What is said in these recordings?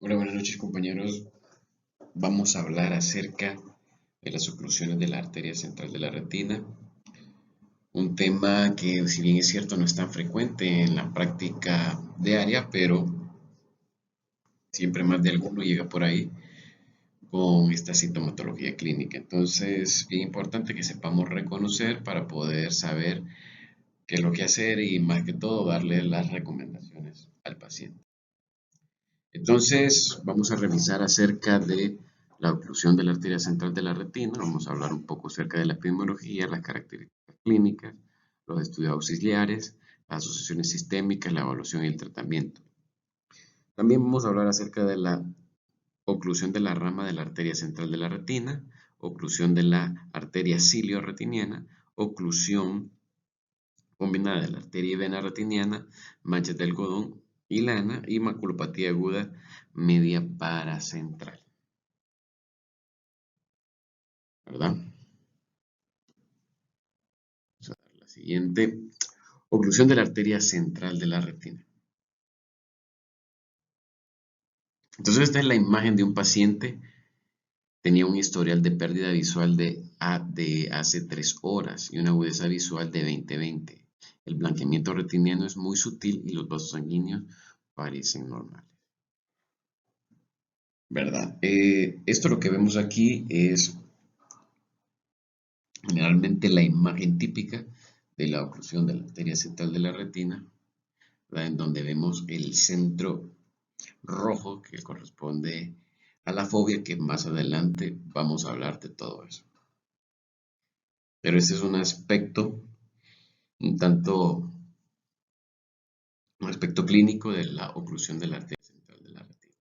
Hola, buenas noches compañeros. Vamos a hablar acerca de las oclusiones de la arteria central de la retina. Un tema que, si bien es cierto, no es tan frecuente en la práctica diaria, pero siempre más de alguno llega por ahí con esta sintomatología clínica. Entonces, es bien importante que sepamos reconocer para poder saber qué es lo que hacer y, más que todo, darle las recomendaciones al paciente. Entonces, vamos a revisar acerca de la oclusión de la arteria central de la retina. Vamos a hablar un poco acerca de la epidemiología, las características clínicas, los estudios auxiliares, las asociaciones sistémicas, la evaluación y el tratamiento. También vamos a hablar acerca de la oclusión de la rama de la arteria central de la retina, oclusión de la arteria cilio-retiniana, oclusión combinada de la arteria y vena retiniana, manchas de algodón y lana y maculopatía aguda media paracentral, ¿verdad? Vamos a dar la siguiente. Oclusión de la arteria central de la retina. Entonces esta es la imagen de un paciente. Tenía un historial de pérdida visual de hace 3 horas y una agudeza visual de 20/20. El blanqueamiento retiniano es muy sutil y los vasos sanguíneos parecen normales. ¿Verdad? Esto lo que vemos aquí es generalmente la imagen típica de la oclusión de la arteria central de la retina, ¿verdad? En donde vemos el centro rojo que corresponde a la fobia, que más adelante vamos a hablar de todo eso. Pero este es un aspecto un tanto, un aspecto clínico de la oclusión de la arteria central de la retina.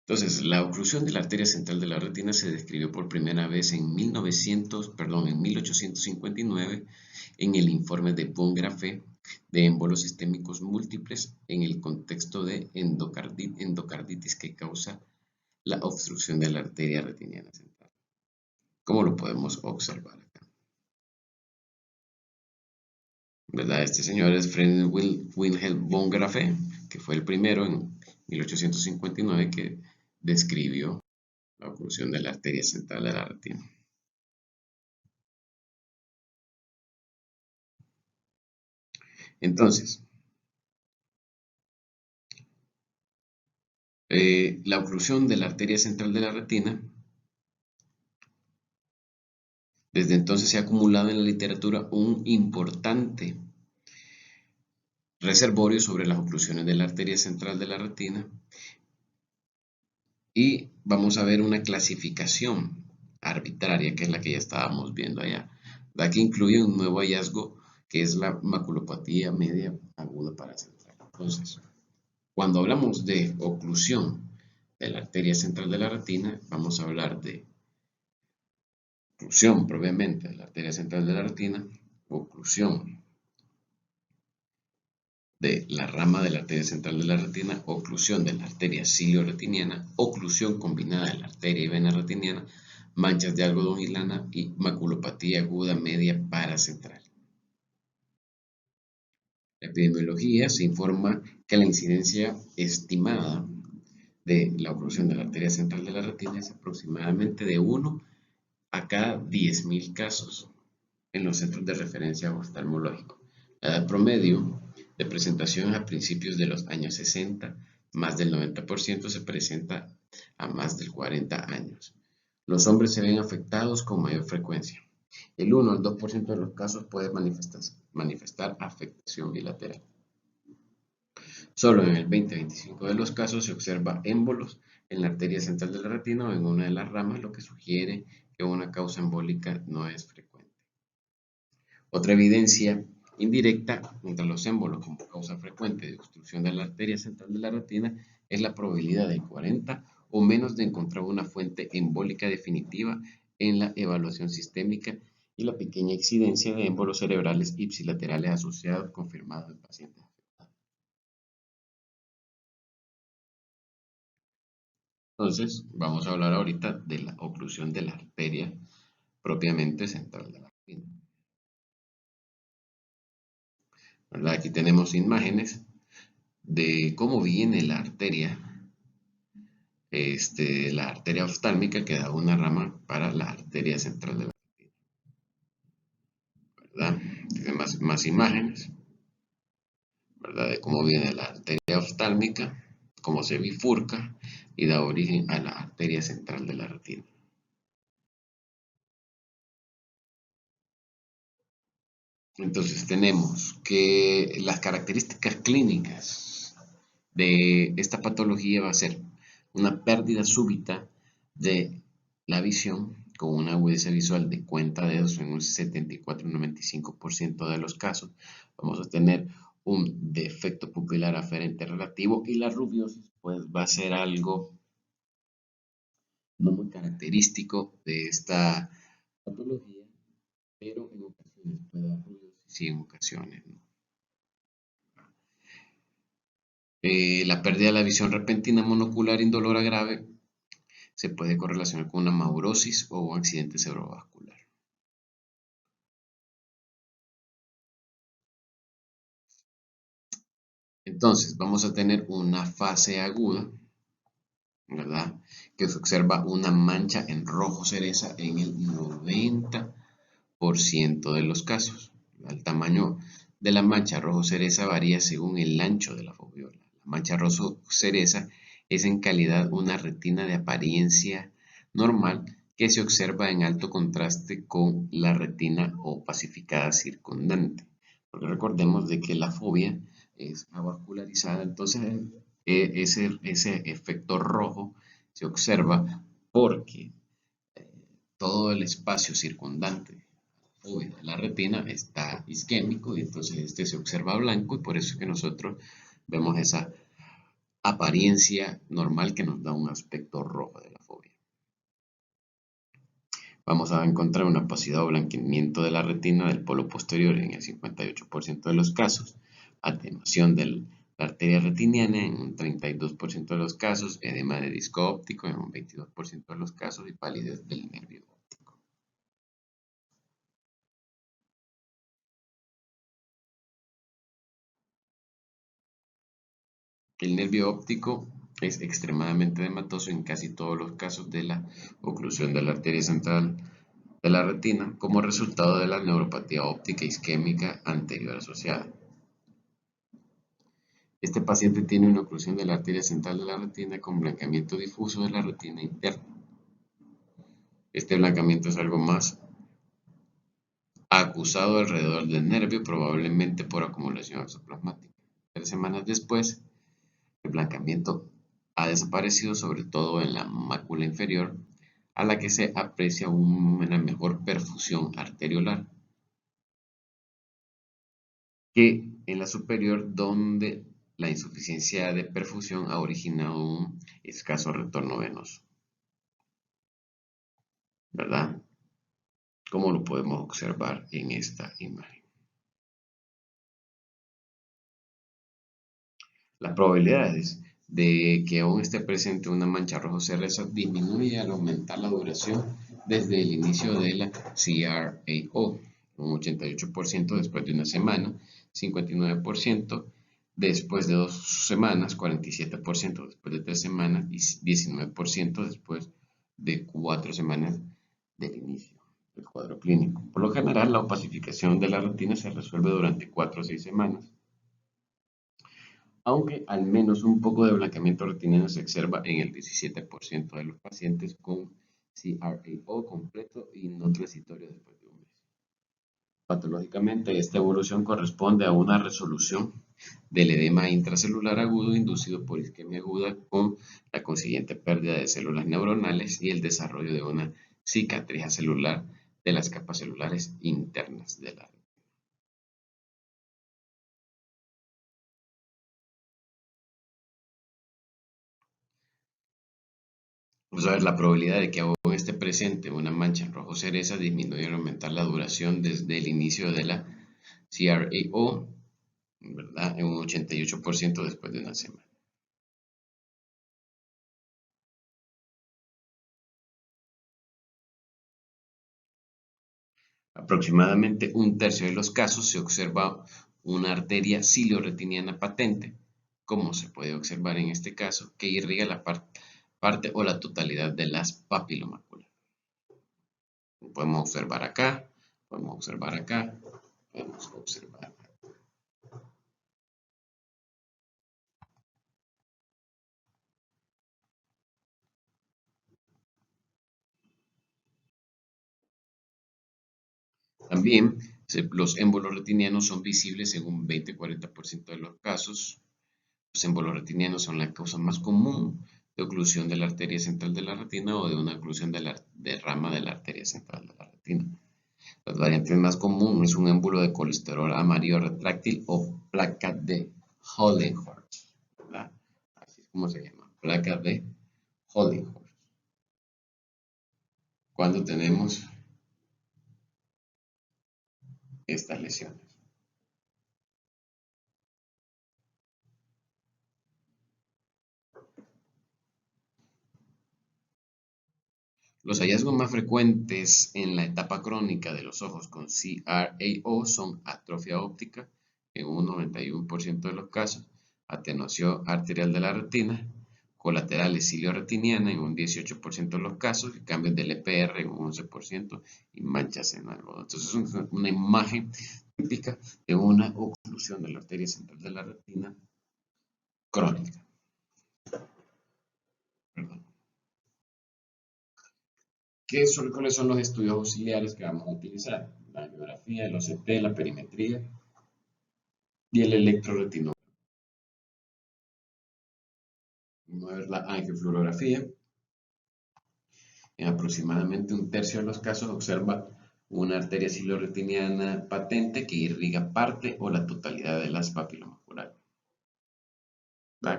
Entonces, la oclusión de la arteria central de la retina se describió por primera vez en 1859 en el informe de Von Grafé de émbolos sistémicos múltiples en el contexto de endocarditis que causa la obstrucción de la arteria retiniana central. ¿Cómo lo podemos observar acá? ¿Verdad? Este señor es Friedrich Wilhelm von Grafé, que fue el primero en 1859 que describió la oclusión de la arteria central de la retina. Entonces, la oclusión de la arteria central de la retina, desde entonces se ha acumulado en la literatura un importante reservorio sobre las oclusiones de la arteria central de la retina y vamos a ver una clasificación arbitraria, que es la que ya estábamos viendo allá, la que incluye un nuevo hallazgo que es la maculopatía media aguda paracentral. Entonces, cuando hablamos de oclusión de la arteria central de la retina, vamos a hablar de oclusión propiamente de la arteria central de la retina, oclusión de la rama de la arteria central de la retina, oclusión de la arteria cilio-retiniana, oclusión combinada de la arteria y vena retiniana, manchas de algodón y lana y maculopatía aguda media paracentral. La epidemiología se informa que la incidencia estimada de la oclusión de la arteria central de la retina es aproximadamente de 1 a cada 10.000 casos en los centros de referencia oftalmológicos. La edad promedio de presentación a principios de los años 60, más del 90% se presenta a más de 40 años. Los hombres se ven afectados con mayor frecuencia. El 1 al 2% de los casos puede manifestar afectación bilateral. Solo en el 20-25% de los casos se observa émbolos en la arteria central de la retina o en una de las ramas, lo que sugiere que una causa embólica no es frecuente. Otra evidencia indirecta contra los émbolos como causa frecuente de obstrucción de la arteria central de la retina es la probabilidad de 40 o menos de encontrar una fuente embólica definitiva en la evaluación sistémica y la pequeña incidencia de émbolos cerebrales ipsilaterales asociados confirmados en pacientes afectados. Entonces, vamos a hablar ahorita de la oclusión de la arteria propiamente central de la retina. ¿Verdad? Aquí tenemos imágenes de cómo viene la arteria oftálmica que da una rama para la arteria central de la retina, ¿verdad? Tiene más imágenes, ¿verdad? De cómo viene la arteria oftálmica, cómo se bifurca y da origen a la arteria central de la retina. Entonces tenemos que las características clínicas de esta patología va a ser una pérdida súbita de la visión con una agudeza visual de cuenta dedos en un 74-95% de los casos. Vamos a tener un defecto pupilar aferente relativo y la rubiosis pues va a ser algo no muy característico de esta patología, pero en ocasiones puede dar rubiosis y en ocasiones no. La pérdida de la visión repentina monocular indolora grave se puede correlacionar con una maurosis o un accidente cerebrovascular. Entonces, vamos a tener una fase aguda, ¿verdad? Que se observa una mancha en rojo cereza en el 90% de los casos. El tamaño de la mancha rojo cereza varía según el ancho de la foviola. La mancha rojo cereza es en calidad una retina de apariencia normal que se observa en alto contraste con la retina opacificada circundante. Porque recordemos de que la fobia es avascularizada, entonces ese efecto rojo se observa porque todo el espacio circundante de la retina está isquémico y entonces este se observa blanco y por eso es que nosotros vemos esa apariencia normal que nos da un aspecto rojo de la fobia. Vamos a encontrar una opacidad o blanqueamiento de la retina del polo posterior en el 58% de los casos, atenuación de la arteria retiniana en un 32% de los casos, edema de disco óptico en un 22% de los casos y palidez del nervio óptico. El nervio óptico es extremadamente edematoso en casi todos los casos de la oclusión de la arteria central de la retina como resultado de la neuropatía óptica isquémica anterior asociada. Este paciente tiene una oclusión de la arteria central de la retina con blanqueamiento difuso de la retina interna. Este blanqueamiento es algo más acusado alrededor del nervio, probablemente por acumulación exoplasmática. 3 semanas después, el blanqueamiento ha desaparecido, sobre todo en la mácula inferior, a la que se aprecia una mejor perfusión arteriolar que en la superior, donde la insuficiencia de perfusión ha originado un escaso retorno venoso, ¿verdad? Como lo podemos observar en esta imagen. Las probabilidades de que aún esté presente una mancha rojo cereza disminuye al aumentar la duración desde el inicio de la CRAO, un 88% después de una semana, 59% después de 2 semanas, 47% después de 3 semanas y 19% después de 4 semanas del inicio del cuadro clínico. Por lo general, la opacificación de la retina se resuelve durante 4 o 6 semanas, aunque al menos un poco de blanqueamiento retiniano se observa en el 17% de los pacientes con CRAO completo y no transitorio después de un mes. Patológicamente, esta evolución corresponde a una resolución del edema intracelular agudo inducido por isquemia aguda con la consiguiente pérdida de células neuronales y el desarrollo de una cicatriz celular de las capas celulares internas de la retina. Vamos a ver la probabilidad de que aún esté presente una mancha en rojo cereza disminuye al aumentar la duración desde el inicio de la CRAO, ¿verdad? En un 88% después de una semana. Aproximadamente un tercio de los casos se observa una arteria cilio-retiniana patente como se puede observar en este caso, que irriga la parte o la totalidad de las papilomaculares. Podemos observar acá, podemos observar acá, podemos observar acá. También los émbolos retinianos son visibles en un 20-40% de los casos. Los émbolos retinianos son la causa más común de oclusión de la arteria central de la retina o de una oclusión de la rama de la arteria central de la retina. Las variantes más comunes es un émbolo de colesterol amarillo retráctil o placa de Hollinghurst, ¿verdad? Así es como se llama, placa de Hollinghurst. Cuando tenemos estas lesiones. Los hallazgos más frecuentes en la etapa crónica de los ojos con CRAO son atrofia óptica en un 91% de los casos, atenuación arterial de la retina, colaterales cilio-retiniana en un 18% de los casos, y cambios del EPR en un 11% y manchas en algodón. Entonces es una imagen típica de una oclusión de la arteria central de la retina crónica. Perdón. ¿Cuáles son los estudios auxiliares que vamos a utilizar? La angiografía, el OCT, la perimetría y el electroretinograma. Vamos a ver la angiofluorografía. En aproximadamente un tercio de los casos observa una arteria cilio-retiniana patente que irriga parte o la totalidad de las papilomaculares.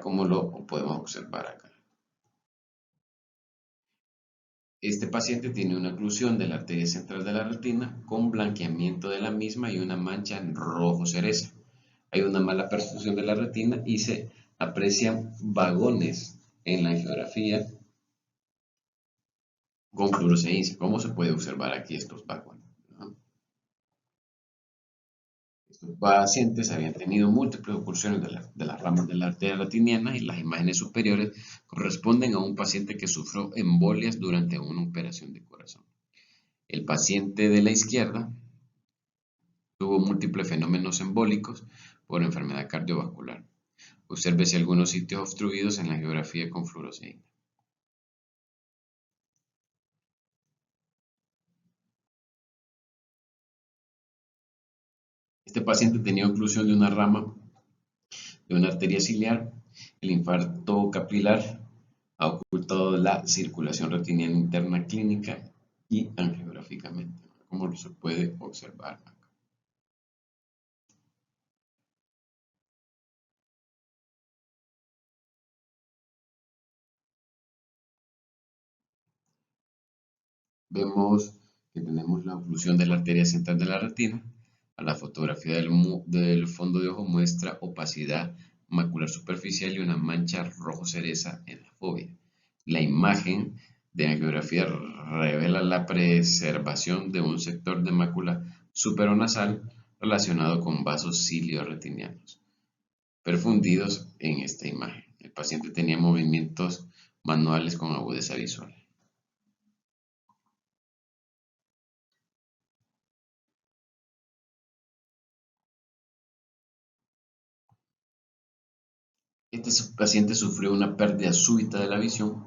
Como lo podemos observar acá. Este paciente tiene una oclusión de la arteria central de la retina con blanqueamiento de la misma y una mancha en rojo cereza. Hay una mala perfusión de la retina y se aprecian vagones en la angiografía con fluoresceína. ¿Cómo se puede observar aquí estos vagones? Estos pacientes habían tenido múltiples oclusiones de las ramas de la arteria retiniana y las imágenes superiores corresponden a un paciente que sufrió embolias durante una operación de corazón. El paciente de la izquierda tuvo múltiples fenómenos embólicos por enfermedad cardiovascular. Obsérvese algunos sitios obstruidos en la angiografía con fluoresceína. Este paciente tenía oclusión de una rama de una arteria ciliar. El infarto capilar ha ocultado la circulación retiniana interna clínica y angiográficamente, como se puede observar acá. Vemos que tenemos la oclusión de la arteria central de la retina. A la fotografía del fondo de ojo muestra opacidad macular superficial y una mancha rojo cereza en la fóvea. La imagen de angiografía revela la preservación de un sector de mácula superonasal relacionado con vasos cilio-retinianos perfundidos en esta imagen. El paciente tenía movimientos manuales con agudeza visual. Este paciente sufrió una pérdida súbita de la visión.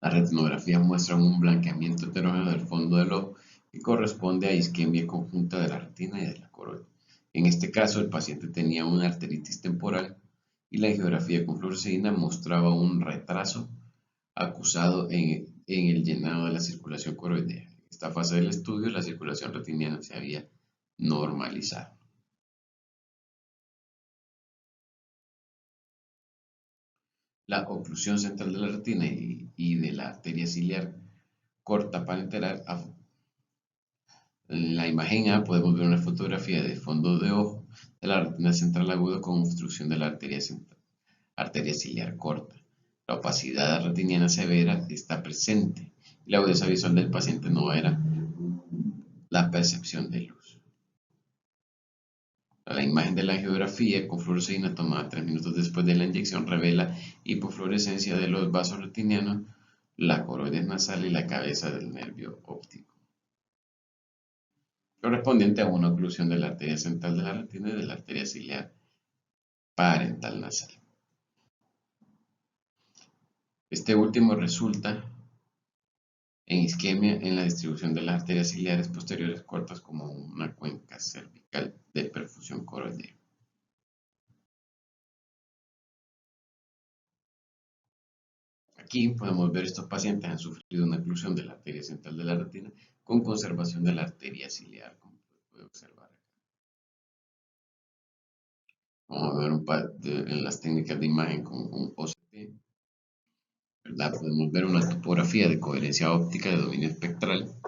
La retinografía muestra un blanqueamiento heterogéneo del fondo del ojo que corresponde a isquemia conjunta de la retina y de la corola. En este caso, el paciente tenía una arteritis temporal y la angiografía con fluoresceína mostraba un retraso acusado en el llenado de la circulación coroidea. En esta fase del estudio, la circulación retiniana se había normalizado. La oclusión central de la retina y de la arteria ciliar corta parenteral. En la imagen A podemos ver una fotografía de fondo de ojo de la retina central aguda con obstrucción de la arteria ciliar corta. La opacidad retiniana severa está presente y la agudeza visual del paciente no era la percepción de luz. La imagen de la angiografía con fluoresceína tomada 3 minutos después de la inyección revela hipofluorescencia de los vasos retinianos, la coroides nasal y la cabeza del nervio óptico, correspondiente a una oclusión de la arteria central de la retina y de la arteria ciliar parental nasal. Este último resulta en isquemia en la distribución de las arterias ciliares posteriores cortas como una cuenca cervical de perfusión coroidea. Aquí podemos ver estos pacientes han sufrido una oclusión de la arteria central de la retina con conservación de la arteria ciliar, como se puede observar acá. Vamos a ver en las técnicas de imagen con un OCT, ¿verdad? Podemos ver una topografía de coherencia óptica de dominio espectral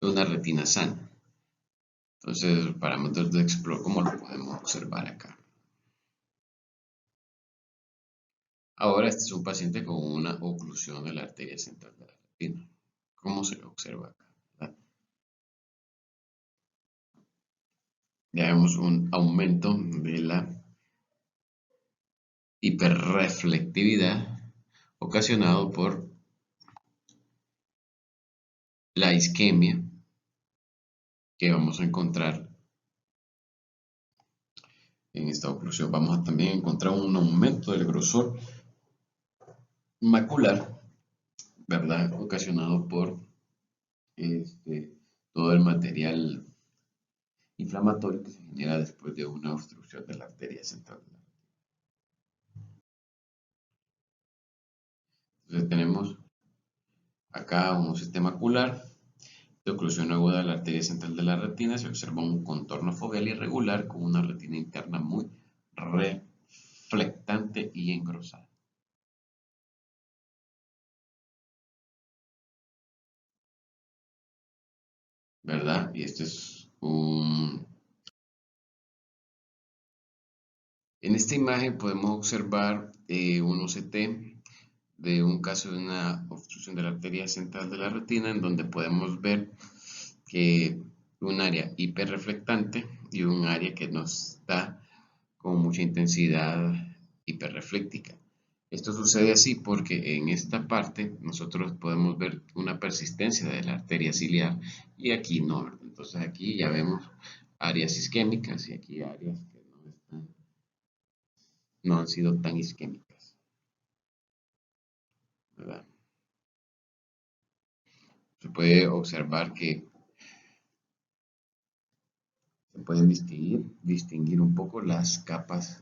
de una retina sana. Entonces, parámetros de Explore, ¿cómo lo podemos observar acá? Ahora este es un paciente con una oclusión de la arteria central de la retina. ¿Cómo se observa acá? ¿Verdad? Ya vemos un aumento de la hiperreflectividad ocasionado por la isquemia que vamos a encontrar en esta oclusión. Vamos a también encontrar un aumento del grosor macular, ¿verdad? Ocasionado por todo el material inflamatorio que se genera después de una obstrucción de la arteria central. Entonces tenemos acá un sistema macular de oclusión aguda de la arteria central de la retina. Se observa un contorno foveal irregular con una retina interna muy reflectante y engrosada. ¿Verdad? Y este es un... En esta imagen podemos observar un OCT de un caso de una obstrucción de la arteria central de la retina, en donde podemos ver que un área hiperreflectante y un área que no está con mucha intensidad hiperrefléctica. Esto sucede así porque en esta parte nosotros podemos ver una persistencia de la arteria ciliar y aquí no. Entonces aquí ya vemos áreas isquémicas y aquí áreas que no han sido tan isquémicas, ¿verdad? Se puede observar que se pueden distinguir un poco las capas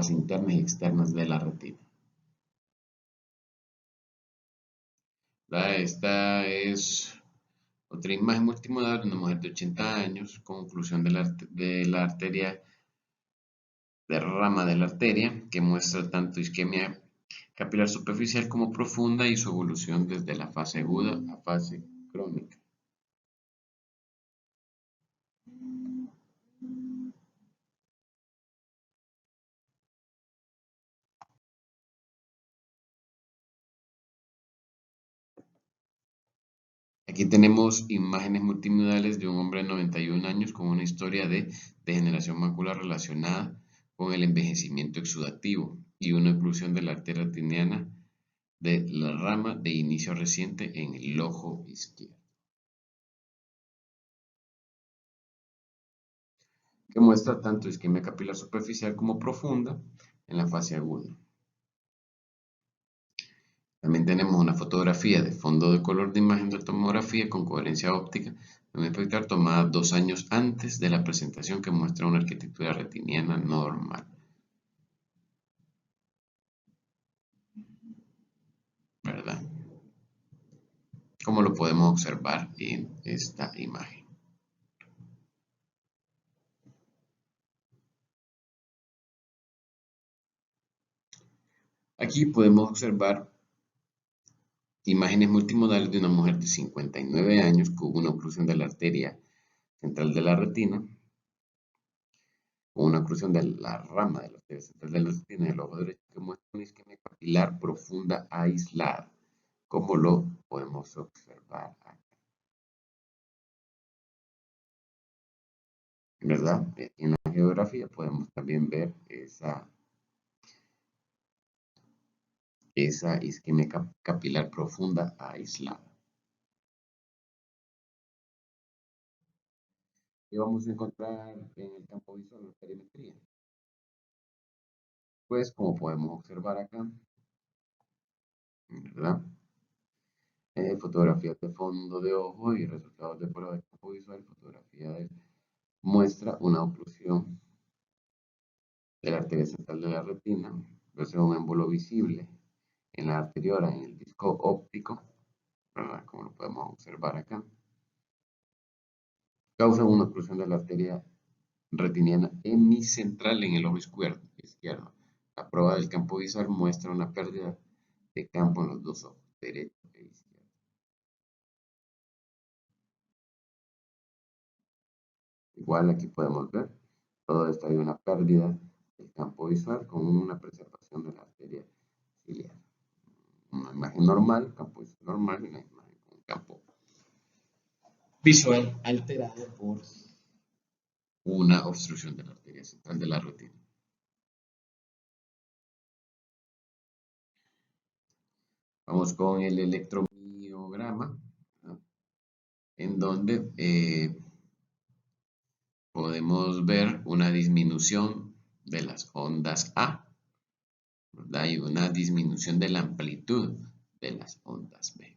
internas y externas de la retina. Esta es otra imagen multimodal de una mujer de 80 años con oclusión de la arteria, de rama de la arteria, que muestra tanto isquemia capilar superficial como profunda y su evolución desde la fase aguda a fase crónica. Aquí tenemos imágenes multimodales de un hombre de 91 años con una historia de degeneración macular relacionada con el envejecimiento exudativo y una oclusión de la arteria retiniana de la rama de inicio reciente en el ojo izquierdo, que muestra tanto isquemia capilar superficial como profunda en la fase aguda. También tenemos una fotografía de fondo de color de imagen de tomografía con coherencia óptica de un espectral tomada 2 años antes de la presentación que muestra una arquitectura retiniana normal. ¿Verdad? Como lo podemos observar en esta imagen. Aquí podemos observar imágenes multimodales de una mujer de 59 años con una oclusión de la arteria central de la retina, con una oclusión de la rama de la arteria central de la retina del ojo derecho que muestra una isquemia capilar profunda aislada, como lo podemos observar aquí. ¿verdad? En la geografía podemos también ver esa isquemia capilar profunda aislada. ¿Qué vamos a encontrar en el campo visual, la perimetría? Pues como podemos observar acá, ¿verdad? Fotografías de fondo de ojo y resultados de prueba de campo visual, muestra una oclusión de la arteria central de la retina, luego un émbolo visible en la arteriora, en el disco óptico, ¿verdad? Como lo podemos observar acá, causa una oclusión de la arteria retiniana hemicentral en el ojo izquierdo. La prueba del campo visual muestra una pérdida de campo en los dos ojos, derecho e izquierdo. Igual aquí podemos ver, todo esto hay una pérdida del campo visual con una preservación de la arteria ciliar. Una imagen normal, campo visual normal, y una imagen con campo visual alterado por una obstrucción de la arteria central de la retina. Vamos con el electromiograma, ¿no? En donde podemos ver una disminución de las ondas A, ¿verdad? Y una disminución de la amplitud de las ondas B.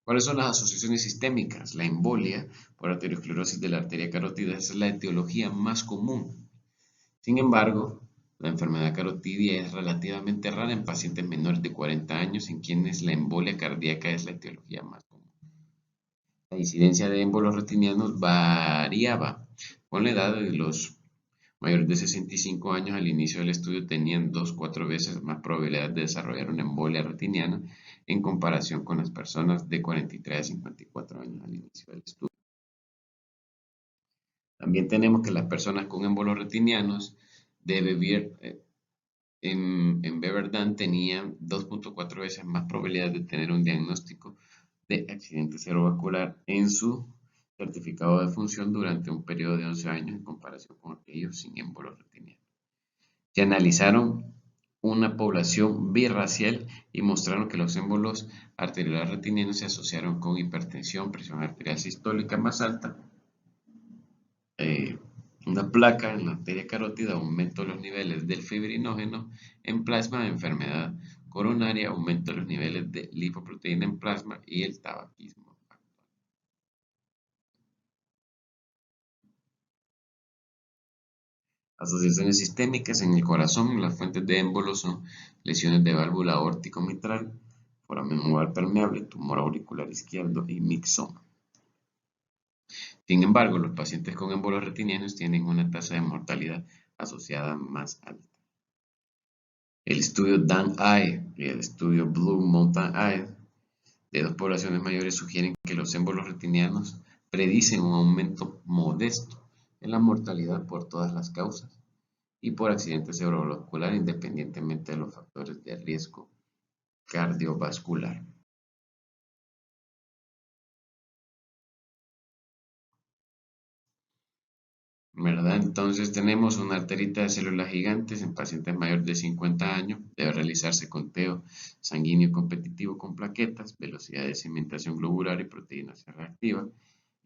¿Cuáles son las asociaciones sistémicas? La embolia por arteriosclerosis de la arteria carótida es la etiología más común. Sin embargo, la enfermedad carotidia es relativamente rara en pacientes menores de 40 años en quienes la embolia cardíaca es la etiología más común. La incidencia de émbolos retinianos variaba con la edad. De los mayores de 65 años al inicio del estudio tenían 2-4 veces más probabilidad de desarrollar una embolia retiniana en comparación con las personas de 43 a 54 años al inicio del estudio. También tenemos que las personas con émbolos retinianos de en Beverdan tenían 2.4 veces más probabilidad de tener un diagnóstico de accidente cerebrovascular en su certificado de función durante un periodo de 11 años en comparación con aquellos sin émbolos retinianos. Se analizaron una población birracial y mostraron que los émbolos arteriales retinianos se asociaron con hipertensión, presión arterial sistólica más alta, una placa en la arteria carótida, aumento de los niveles del fibrinógeno en plasma, enfermedad coronaria, aumento de los niveles de lipoproteína en plasma y el tabaquismo. Asociaciones sistémicas en el corazón. Las fuentes de émbolos son lesiones de válvula aórtico-mitral, foramen oval permeable, tumor auricular izquierdo y mixoma. Sin embargo, los pacientes con émbolos retinianos tienen una tasa de mortalidad asociada más alta. El estudio DAN-AI y el estudio Blue Mountain Eye de dos poblaciones mayores sugieren que los émbolos retinianos predicen un aumento modesto en la mortalidad por todas las causas y por accidente cerebrovascular independientemente de los factores de riesgo cardiovascular. ¿Verdad? Entonces tenemos una arterita de células gigantes en pacientes mayores de 50 años. Debe realizarse conteo sanguíneo competitivo con plaquetas, velocidad de cimentación globular y proteína C reactiva.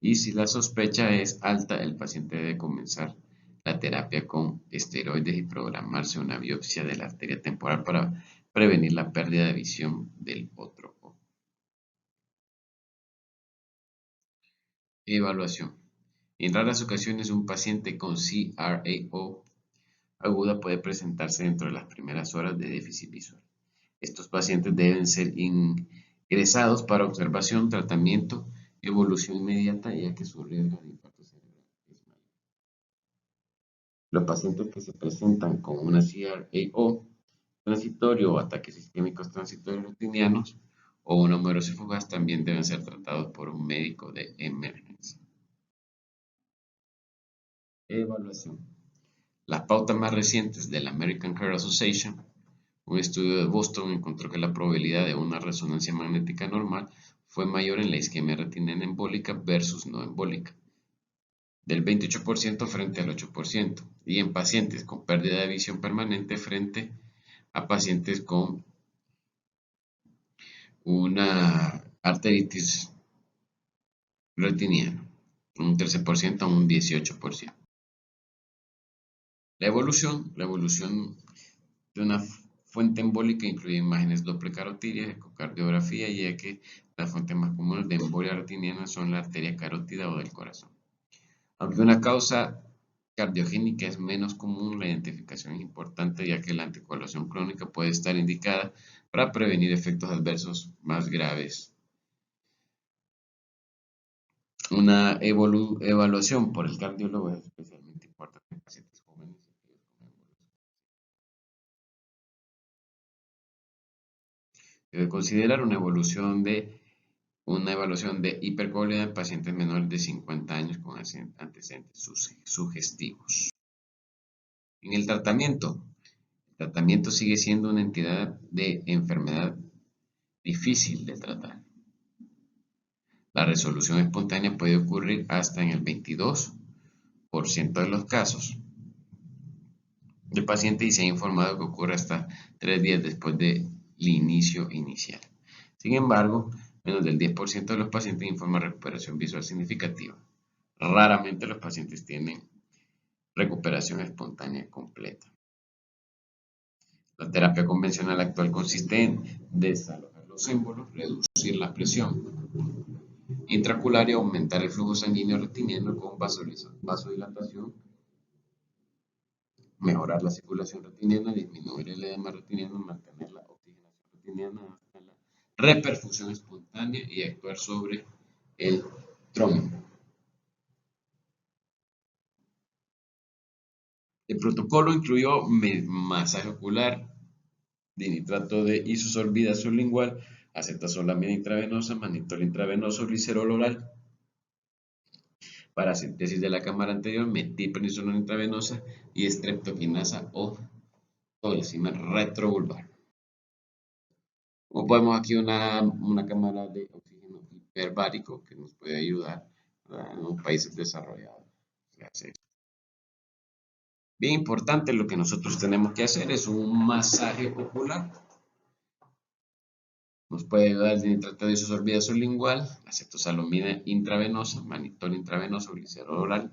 Y si la sospecha es alta, el paciente debe comenzar la terapia con esteroides y programarse una biopsia de la arteria temporal para prevenir la pérdida de visión del otro ojo. Evaluación. En raras ocasiones, un paciente con CRAO aguda puede presentarse dentro de las primeras horas de déficit visual. Estos pacientes deben ser ingresados para observación, tratamiento, evolución inmediata, ya que su riesgo de infarto cerebral es mayor. Los pacientes que se presentan con una CRAO transitorio o ataques isquémicos transitorios retinianos o una hemorrosis fugaz también deben ser tratados por un médico de emergencia. Evaluación. Las pautas más recientes de la American Heart Association, un estudio de Boston encontró que la probabilidad de una resonancia magnética normal fue mayor en la isquemia retiniana embólica versus no embólica. del 28% frente al 8%, y en pacientes con pérdida de visión permanente frente a pacientes con una arteritis retiniana, un 13% a un 18%. La evolución de una fuente embólica incluye imágenes Doppler carotidia, ecocardiografía, ya que las fuentes más comunes de embolia retiniana son la arteria carótida o del corazón. Aunque una causa cardiogénica es menos común, la identificación es importante ya que la anticoagulación crónica puede estar indicada para prevenir efectos adversos más graves. Una evaluación por el cardiólogo es especialmente importante en pacientes jóvenes. Debe considerar una evaluación de hipercoagulabilidad en pacientes menores de 50 años con antecedentes sugestivos. En el tratamiento sigue siendo una entidad de enfermedad difícil de tratar. La resolución espontánea puede ocurrir hasta en el 22% de los casos del paciente y se ha informado que ocurre hasta 3 días después del inicio inicial. Sin embargo, menos del 10% de los pacientes informan recuperación visual significativa. Raramente los pacientes tienen recuperación espontánea completa. La terapia convencional actual consiste en desalojar los émbolos, reducir la presión intraocular y aumentar el flujo sanguíneo retiniano con vasodilatación, mejorar la circulación retiniana, disminuir el edema retiniano, mantener la oxigenación retiniana hasta la reperfusión espontánea y actuar sobre el trombo. El protocolo incluyó masaje ocular, dinitrato de isosorbida sublingual, acetazolamida intravenosa, mannitol intravenoso, glicerol oral, paracentesis de la cámara anterior, metilprednisolona intravenosa y streptokinasa o tolosina retrovulvar. Como podemos aquí una cámara de oxígeno hiperbárico que nos puede ayudar en los países desarrollados. Bien importante, lo que nosotros tenemos que hacer es un masaje ocular. Nos puede ayudar el dinitrato de isosorbida sublingual, acetosalamida intravenosa, mannitol intravenoso, glicerol oral,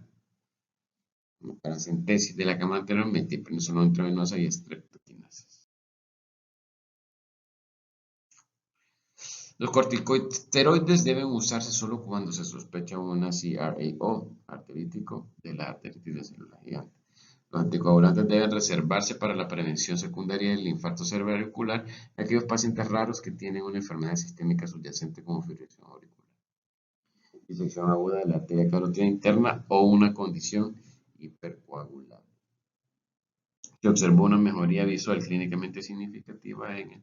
paracentesis de la cámara anterior, metilprednisolona intravenosa y streptokinasas. Los corticosteroides deben usarse solo cuando se sospecha una CRAO, arterítico de la arteritis de célula gigante. Los anticoagulantes deben reservarse para la prevención secundaria del infarto cerebroauricular en aquellos pacientes raros que tienen una enfermedad sistémica subyacente como fibrilación auricular, disección aguda de la arteria carótida interna o una condición hipercoagulable. Se observó una mejoría visual clínicamente significativa en el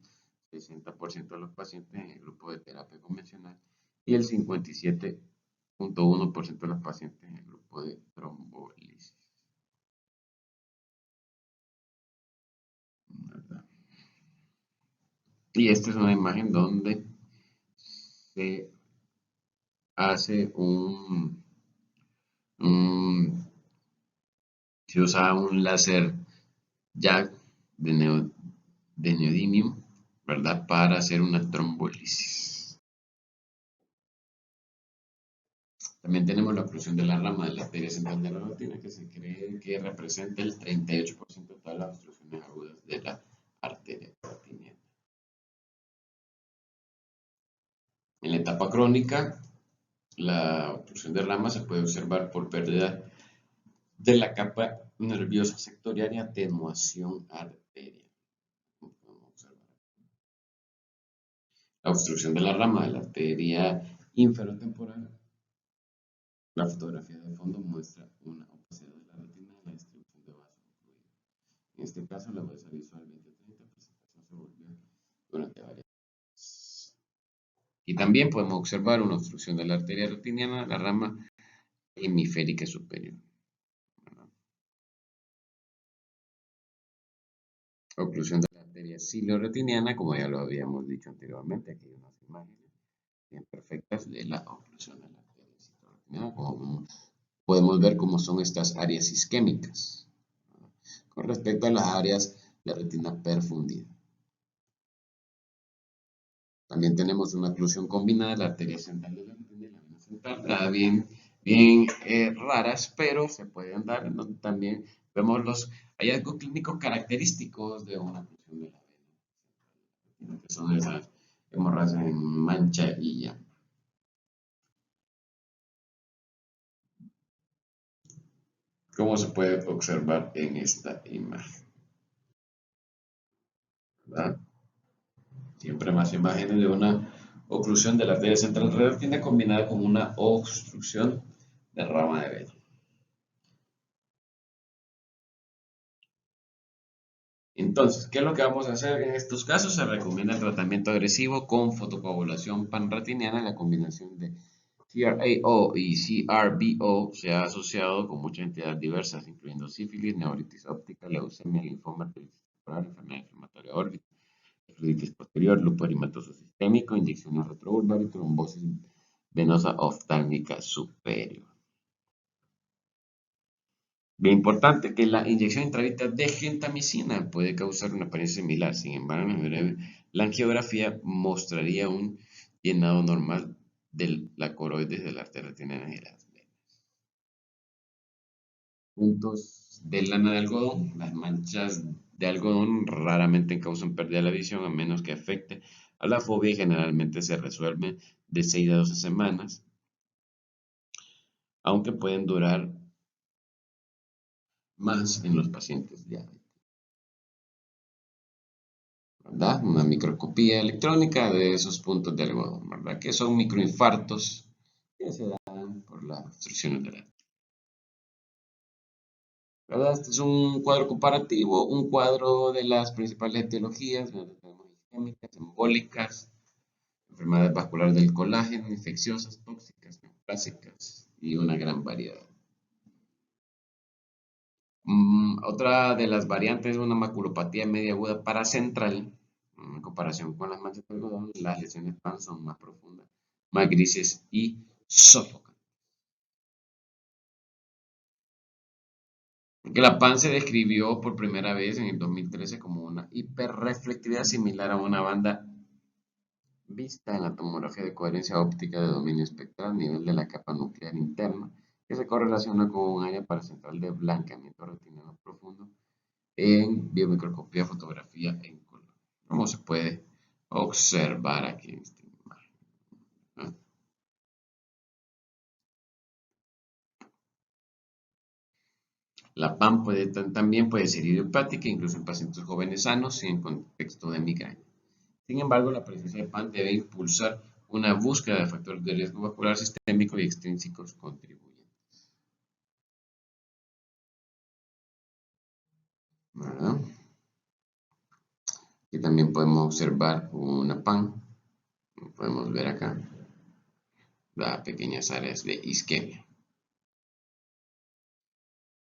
60% de los pacientes en el grupo de terapia convencional y el 57.1% de los pacientes en el grupo de trombolisis. Y esta es una imagen donde se hace se usa un láser jack de neodymium, ¿verdad? Para hacer una trombolisis. También tenemos la oclusión de la rama de la arteria central de la retina, que se cree que representa el 38% de todas las obstrucciones agudas de la arteria retiniana. En la etapa crónica, la obstrucción de rama se puede observar por pérdida de la capa nerviosa sectorial y atenuación arterial. La obstrucción de la rama de la arteria inferotemporal. La fotografía de fondo muestra una opacidad de la retina y la distribución de vasos incluidos. En este caso, la masa visual 2030 presentación se volvió durante varias horas. Y también podemos observar una obstrucción de la arteria retiniana, la rama hemisférica superior. Oclusión de la arteria ciliorretiniana, como ya lo habíamos dicho anteriormente, aquí hay unas imágenes bien perfectas de la oclusión de la arteria ciliorretiniana, como podemos ver cómo son estas áreas isquémicas con respecto a las áreas de retina perfundida. También tenemos una oclusión combinada de la arteria central de la retina y la vena central, bien raras, pero se pueden dar, ¿no? También vemos los hallazgos clínicos característicos de una oclusión de la vena, que son esas hemorragias en mancha y ya. Como se puede observar en esta imagen, ¿verdad? Siempre más imágenes de una oclusión de la arteria central de la retina combinada con una obstrucción de rama de vena. Entonces, ¿qué es lo que vamos a hacer en estos casos? Se recomienda el tratamiento agresivo con fotocoagulación panretiniana. La combinación de CRAO y CRBO se ha asociado con muchas entidades diversas, incluyendo sífilis, neuritis óptica, leucemia, linfoma, arteritis temporal, enfermedad inflamatoria órbita, fluiditis posterior, lupus eritematoso sistémico, inyecciones retrovulvar y trombosis venosa oftálmica superior. Bien importante que la inyección intravítrea de gentamicina puede causar una apariencia similar. Sin embargo, la angiografía mostraría un llenado normal de la coroides de la arteria retinal y las venas. Puntos de lana de algodón. Las manchas de algodón raramente causan pérdida de la visión a menos que afecte a la fobia y generalmente se resuelven de 6 a 12 semanas, aunque pueden durar más en los pacientes diabéticos. ¿Verdad? Una microscopía electrónica de esos puntos de algodón, ¿verdad? Que son microinfartos que se dan por las obstrucciones de la arteria. ¿Verdad? Este es un cuadro comparativo, un cuadro de las principales etiologías, donde tenemos isquémicas, embólicas, enfermedades vasculares del colágeno, infecciosas, tóxicas, neoplásicas y una gran variedad. Otra de las variantes es una maculopatía media aguda paracentral. En comparación con las manchas de algodón, las lesiones PAN son más profundas, más grises y sofocantes. Porque la PAN se describió por primera vez en el 2013 como una hiperreflectividad similar a una banda vista en la tomografía de coherencia óptica de dominio espectral a nivel de la capa nuclear interna, que se correlaciona con un área paracentral de blanqueamiento retinal profundo en biomicroscopía, fotografía en color, como se puede observar aquí en esta imagen, ¿no? La PAN también puede ser idiopática, incluso en pacientes jóvenes sanos y en contexto de migraña. Sin embargo, la presencia de PAN debe impulsar una búsqueda de factores de riesgo vascular sistémico y extrínsecos contribuyentes, ¿verdad? Aquí también podemos observar una PAN, podemos ver acá, las pequeñas áreas de isquemia.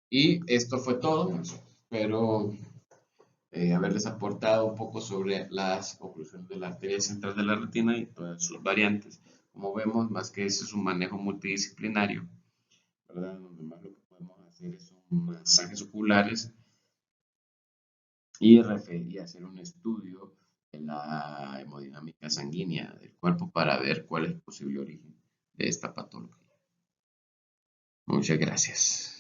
Y esto fue todo. Espero haberles aportado un poco sobre las oclusiones de la arteria central de la retina y todas sus variantes. Como vemos, más que eso es un manejo multidisciplinario, ¿verdad? Donde más lo que podemos hacer son masajes oculares y hacer un estudio de la hemodinámica sanguínea del cuerpo para ver cuál es el posible origen de esta patología. Muchas gracias.